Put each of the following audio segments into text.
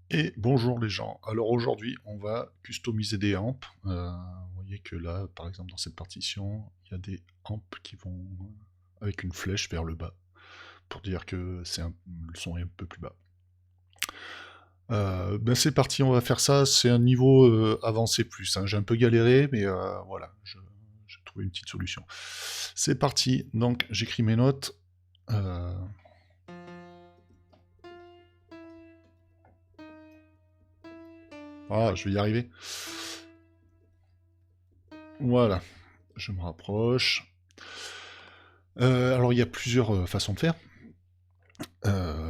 Et bonjour les gens. Alors aujourd'hui, on va customiser des amps. Vous voyez que là, par exemple, dans cette partition, il y a des amps qui vont avec une flèche vers le bas pour dire que le son est un peu plus bas. Ben c'est parti, on va faire ça. C'est un niveau avancé plus, hein. J'ai un peu galéré, mais voilà, j'ai trouvé une petite solution. C'est parti. Donc j'écris mes notes. Euh, Ah, je vais y arriver. Voilà, je me rapproche. Alors il y a plusieurs façons de faire.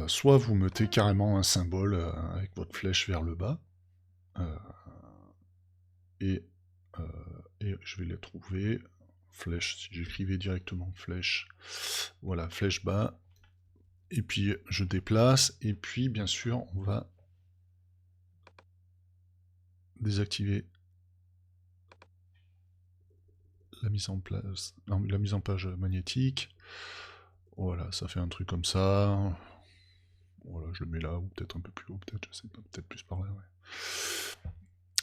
Soit vous mettez carrément un symbole avec votre flèche vers le bas, euh, et, euh, et je vais les trouver. Flèche, si j'écrivais directement flèche, voilà, flèche bas, et puis je déplace, et puis bien sûr on va désactiver la mise en place, non, la mise en page magnétique. Voilà, ça fait un truc comme ça. Voilà, je le mets là, ou peut-être un peu plus haut, peut-être, je sais pas, peut-être plus par là, ouais.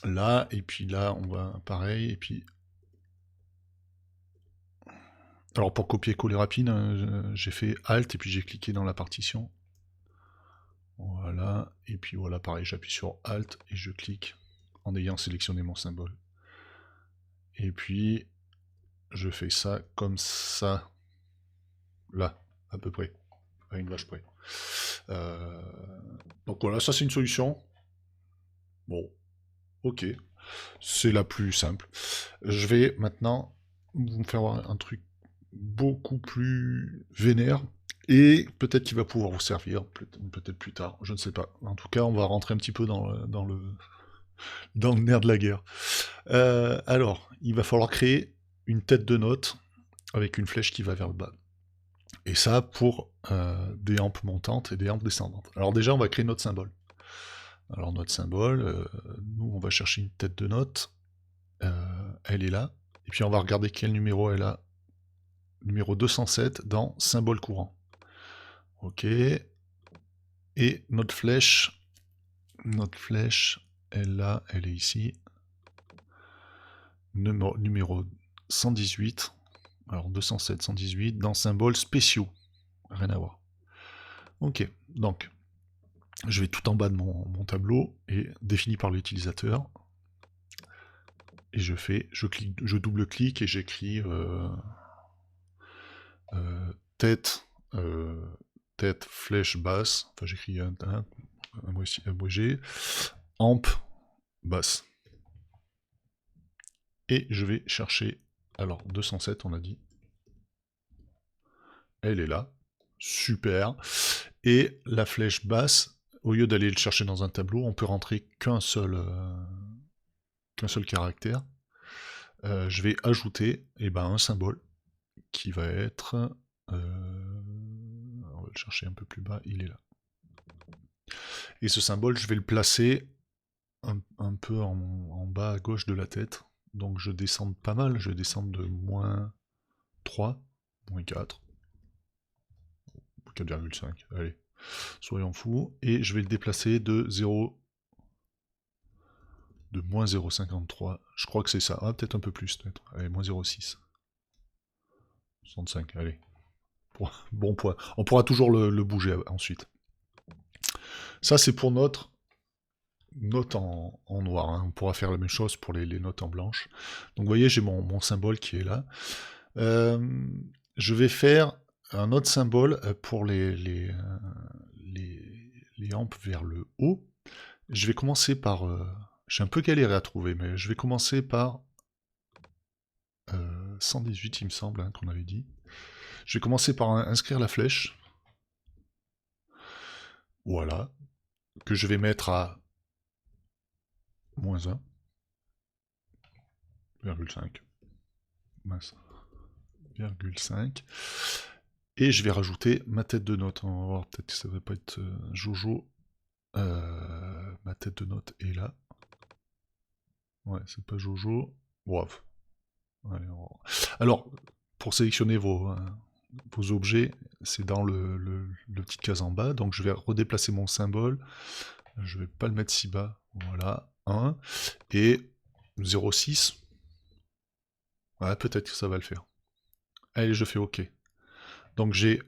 Là, et puis là, on va pareil, et puis... Alors pour copier-coller rapide, j'ai fait Alt, et puis j'ai cliqué dans la partition. Voilà, et puis voilà, pareil, j'appuie sur Alt, et je clique en ayant sélectionné mon symbole. Et puis, je fais ça comme ça, là, à peu près, à une vache près. Euh, Donc voilà, ça c'est une solution. Bon, ok. C'est la plus simple. Je vais maintenant vous faire un truc beaucoup plus vénère et peut-être qu'il va pouvoir vous servir, peut-être plus tard, je ne sais pas. En tout cas, on va rentrer un petit peu dans le nerf de la guerre. Alors, il va falloir créer une tête de note avec une flèche qui va vers le bas. Et ça pour des hampes montantes et des hampes descendantes. Alors déjà, on va créer notre symbole. Alors notre symbole, nous on va chercher une tête de note. Elle est là. Et puis on va regarder quel numéro elle a. Numéro 207 dans symbole courant. Ok. Et notre flèche, elle est ici. Numéro 118. Alors 207, 118 dans symbole spéciaux. Rien à voir. Ok. Donc, je vais tout en bas de mon tableau et défini par l'utilisateur. Et je double-clique et j'écris tête, tête flèche basse, enfin j'écris un abrégé, amp basse. Et je vais chercher, alors 207 on a dit, elle est là, super. Et la flèche basse, au lieu d'aller le chercher dans un tableau, on peut rentrer qu'un seul caractère. Je vais ajouter un symbole qui va être... on va le chercher un peu plus bas, il est là. Et ce symbole, je vais le placer un peu en bas à gauche de la tête. Donc je descends pas mal, je descends de moins 3, moins 4, 4,5, allez, soyons fous. Et je vais le déplacer de 0, de moins 0,53, je crois que c'est ça, ah, peut-être un peu plus, peut-être, allez, moins 0,6, 65, allez, bon point. On pourra toujours le bouger ensuite. Ça c'est pour notre note en noir, hein. On pourra faire la même chose pour les notes en blanche. Donc vous voyez, j'ai mon symbole qui est là. Je vais faire un autre symbole pour les hampes vers le haut. Je vais commencer par... j'ai un peu galéré à trouver, mais je vais commencer par 118, il me semble, hein, qu'on avait dit. Je vais commencer par inscrire la flèche. Voilà. Que je vais mettre à moins 1,5. Mince. 0,5. Et je vais rajouter ma tête de note. On va voir, peut-être que ça va pas être Jojo. Ma tête de note est là. Ouais, c'est pas Jojo. Bref. Allez, alors, pour sélectionner vos objets, c'est dans le petite case en bas. Donc je vais redéplacer mon symbole. Je vais pas le mettre si bas. Voilà, 1. Et 0,6. Ouais, peut-être que ça va le faire. Allez, je fais OK. Donc j'ai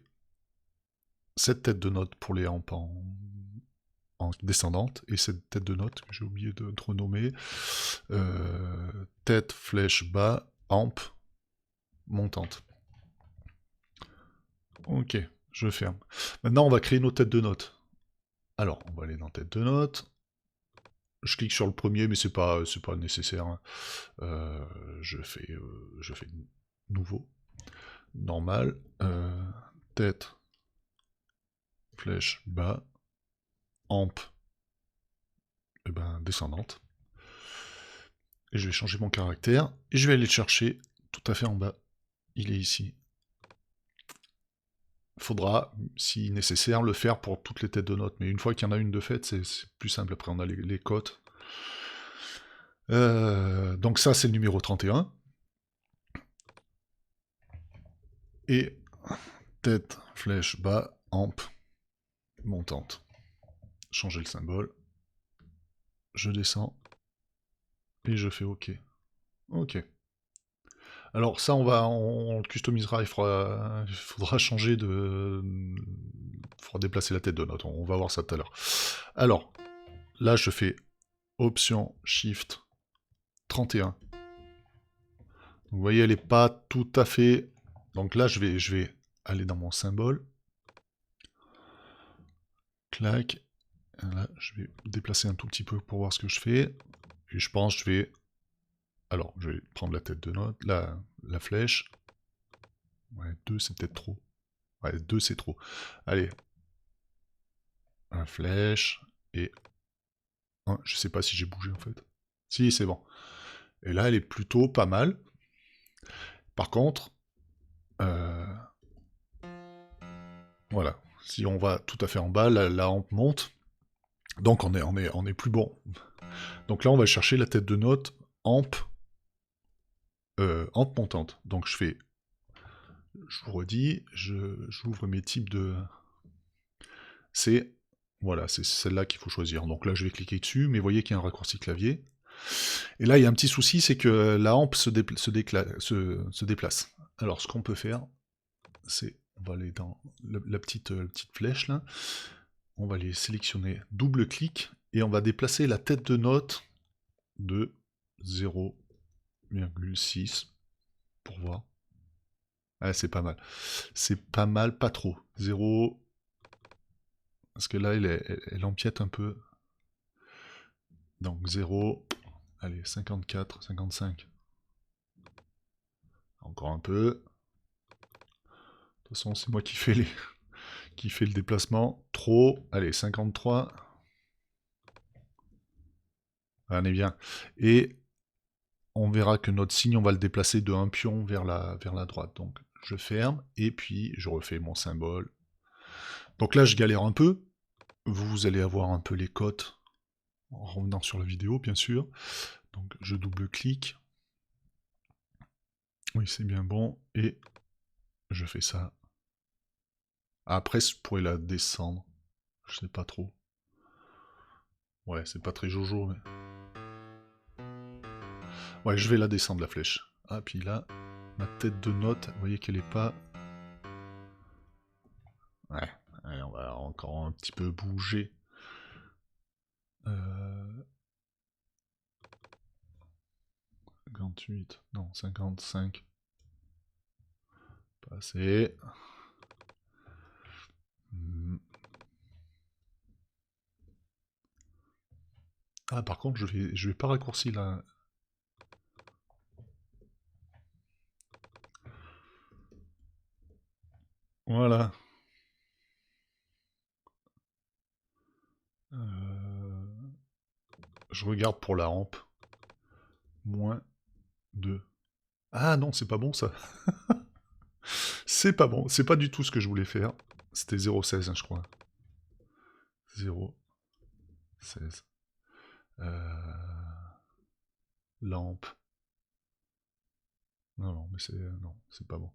cette tête de note pour les rampes en descendante, et cette tête de note que j'ai oublié de renommer. Tête, flèche, bas, amp, montante. Ok, je ferme. Maintenant, on va créer nos têtes de notes. Alors, on va aller dans tête de notes. Je clique sur le premier, mais c'est pas nécessaire. Hein. Je fais nouveau, normal, tête, flèche, bas, amp, et ben descendante. Et je vais changer mon caractère, et je vais aller le chercher tout à fait en bas. Il est ici. Faudra, si nécessaire, le faire pour toutes les têtes de notes. Mais une fois qu'il y en a une de faite, c'est plus simple. Après, on a les cotes. Donc ça, c'est le numéro 31. Et tête, flèche, bas, amp, montante. Changer le symbole. Je descends. Et je fais OK. OK. Alors ça, on le customisera. Il faudra changer de... Il faudra déplacer la tête de note. On va voir ça tout à l'heure. Alors, là, je fais Option, Shift, 31. Vous voyez, elle n'est pas tout à fait... Donc là, je vais aller dans mon symbole. Clac. Là, je vais déplacer un tout petit peu pour voir ce que je fais. Et je pense que je vais... Alors, je vais prendre la tête de note, la flèche. Ouais, 2, c'est peut-être trop. Ouais, 2, c'est trop. Allez. Un flèche. Et... je sais pas si j'ai bougé, en fait. Si, c'est bon. Et là, elle est plutôt pas mal. Par contre... voilà. Si on va tout à fait en bas, la hampe monte. Donc on est plus bon. Donc là, on va chercher la tête de note amp, amp montante. Donc je vous redis, j'ouvre mes types de... Voilà, c'est celle-là qu'il faut choisir. Donc là, je vais cliquer dessus, mais vous voyez qu'il y a un raccourci clavier. Et là, il y a un petit souci, c'est que la hampe se déplace. Alors, ce qu'on peut faire, c'est... On va aller dans la petite flèche, là. On va aller sélectionner double-clic, et on va déplacer la tête de note de 0,6 pour voir. Ah, c'est pas mal. C'est pas mal, pas trop. 0... Parce que là, elle empiète un peu. Donc 0... Allez, 54, 55. Encore un peu. De toute façon, c'est moi qui fais le déplacement. Trop. Allez, 53. Ah, on est bien. Et on verra que notre signe, on va le déplacer de un pion vers la droite. Donc, je ferme, et puis je refais mon symbole. Donc là, je galère un peu. Vous allez avoir un peu les cotes en revenant sur la vidéo, bien sûr. Donc, je double-clique. Oui, c'est bien bon. Et je fais ça. Après, je pourrais la descendre. Je sais pas trop. Ouais, c'est pas très jojo, mais... Ouais, je vais la descendre, la flèche. Ah, puis là, ma tête de note, vous voyez qu'elle est pas... Ouais, allez, on va encore un petit peu bouger. 58, non, 55. Pas assez. Ah, par contre, je vais pas raccourcir là. Voilà. Je regarde pour la rampe. Moins 2. Ah non, c'est pas bon ça. C'est pas bon. C'est pas du tout ce que je voulais faire. C'était 0,16, hein, je crois. 0,16. Lampe. Non, mais c'est pas bon.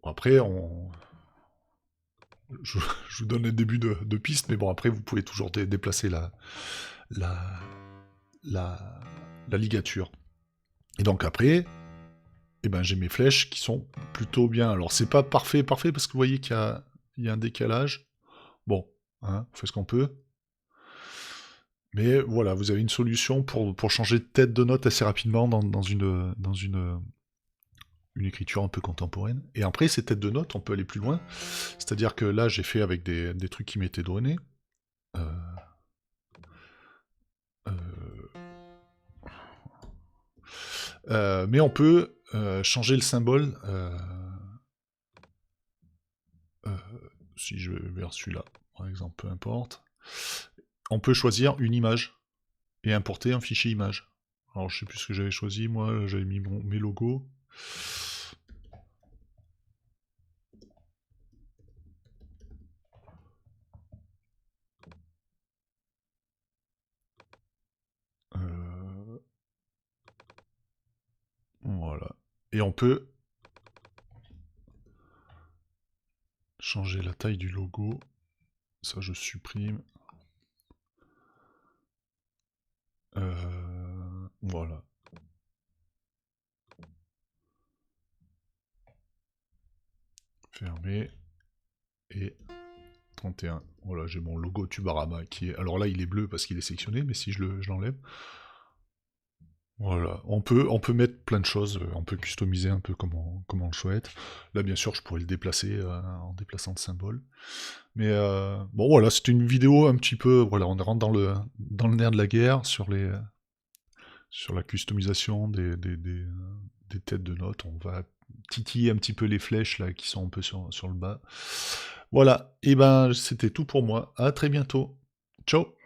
Après, je, je vous donne le début de piste, mais bon, après, vous pouvez toujours déplacer la, la, la ligature. Et donc après, eh ben, j'ai mes flèches qui sont plutôt bien. Alors, c'est pas parfait, parfait, parce que vous voyez il y a un décalage. Bon, hein, on fait ce qu'on peut. Mais voilà, vous avez une solution pour changer de tête de note assez rapidement dans une écriture un peu contemporaine. Et après, ces têtes de notes, on peut aller plus loin. C'est-à-dire que là, j'ai fait avec des trucs qui m'étaient donnés. Euh, mais on peut changer le symbole. Si je vais vers celui-là, par exemple, peu importe. On peut choisir une image et importer un fichier image. Alors, je sais plus ce que j'avais choisi. Moi, j'avais mis mes logos. Voilà. Et on peut changer la taille du logo. Ça, je supprime. Voilà. Fermer. Et 31. Voilà, j'ai mon logo Tubarama qui est... Alors là, il est bleu parce qu'il est sélectionné, mais si je l'enlève... Voilà, on peut mettre plein de choses, on peut customiser un peu comme on le souhaite. Là, bien sûr, je pourrais le déplacer en déplaçant de symbole. Mais bon, voilà, c'était une vidéo un petit peu... Voilà, on rentre dans le nerf de la guerre sur la customisation des têtes de notes. On va titiller un petit peu les flèches là qui sont un peu sur le bas. Voilà, et ben c'était tout pour moi. À très bientôt. Ciao.